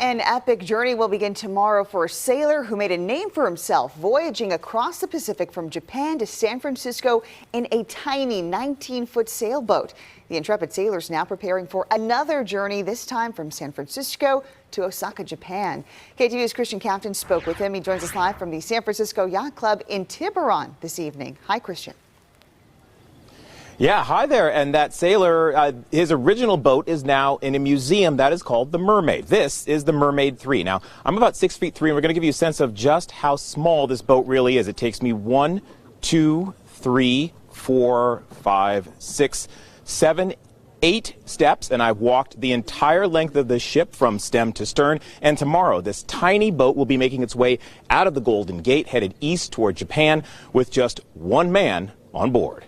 An epic journey will begin tomorrow for a sailor who made a name for himself, voyaging across the Pacific from Japan to San Francisco in a tiny 19-foot sailboat. The intrepid sailor is now preparing for another journey, this time from San Francisco to Osaka, Japan. KTVU's Christian Captain spoke with him. He joins us live from the San Francisco Yacht Club in Tiburon this evening. Hi, Christian. Yeah, hi there. And that sailor, his original boat is now in a museum that is called the Mermaid. This is the Mermaid 3. Now, I'm about 6'3", and we're going to give you a sense of just how small this boat really is. It takes me 1, 2, 3, 4, 5, 6, 7, 8 steps, and I've walked the entire length of the ship from stem to stern. And tomorrow, this tiny boat will be making its way out of the Golden Gate, headed east toward Japan, with just one man on board.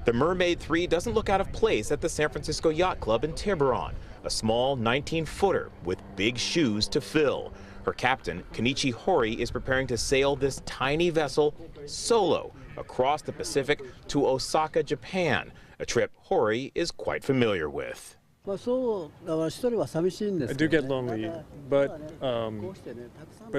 The Mermaid 3 doesn't look out of place at the San Francisco Yacht Club in Tiburon, a small 19-footer with big shoes to fill. Her captain, Kenichi Hori, is preparing to sail this tiny vessel solo across the Pacific to Osaka, Japan, a trip Hori is quite familiar with. I do get lonely, but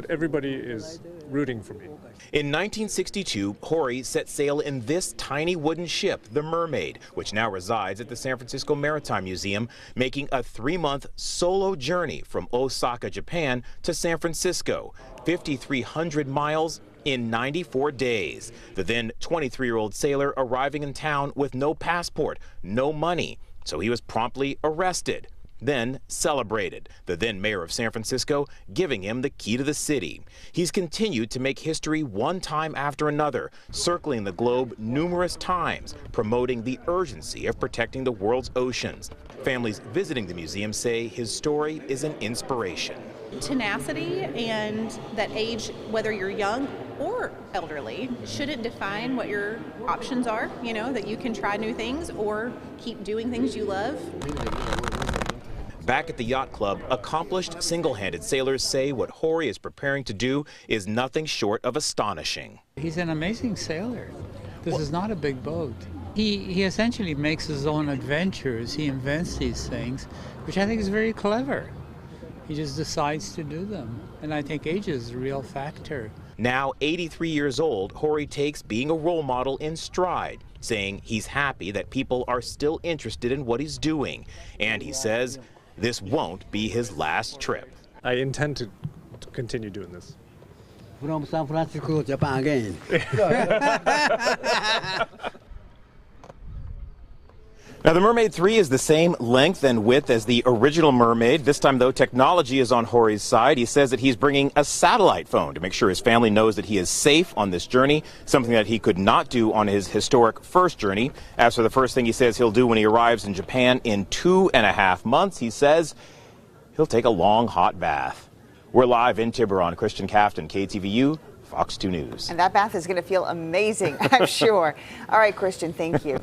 everybody is rooting for me. In 1962, Hori set sail in this tiny wooden ship, the Mermaid, which now resides at the San Francisco Maritime Museum, making a 3-month solo journey from Osaka, Japan to San Francisco, 5,300 miles in 94 days. The then 23-year-old sailor arriving in town with no passport, no money. So he was promptly arrested, then celebrated, the then mayor of San Francisco giving him the key to the city. He's continued to make history one time after another, circling the globe numerous times, promoting the urgency of protecting the world's oceans. Families visiting the museum say his story is an inspiration. Tenacity and that age, whether you're young or elderly, shouldn't define what your options are, you know, that you can try new things or keep doing things you love. Back at the yacht club, accomplished single-handed sailors say what Hori is preparing to do is nothing short of astonishing. He's an amazing sailor. This is not a big boat. He essentially makes his own adventures. He invents these things, which I think is very clever. He just decides to do them. And I think age is a real factor. Now 83 years old, Hori takes being a role model in stride, saying he's happy that people are still interested in what he's doing. And he says this won't be his last trip. I intend to continue doing this. From San Francisco, Japan again. Now, the Mermaid 3 is the same length and width as the original Mermaid. This time, though, technology is on Hori's side. He says that he's bringing a satellite phone to make sure his family knows that he is safe on this journey, something that he could not do on his historic first journey. As for the first thing he says he'll do when he arrives in Japan in 2.5 months, he says he'll take a long, hot bath. We're live in Tiburon. Christian Captain, KTVU, Fox 2 News. And that bath is going to feel amazing, I'm sure. All right, Christian, thank you.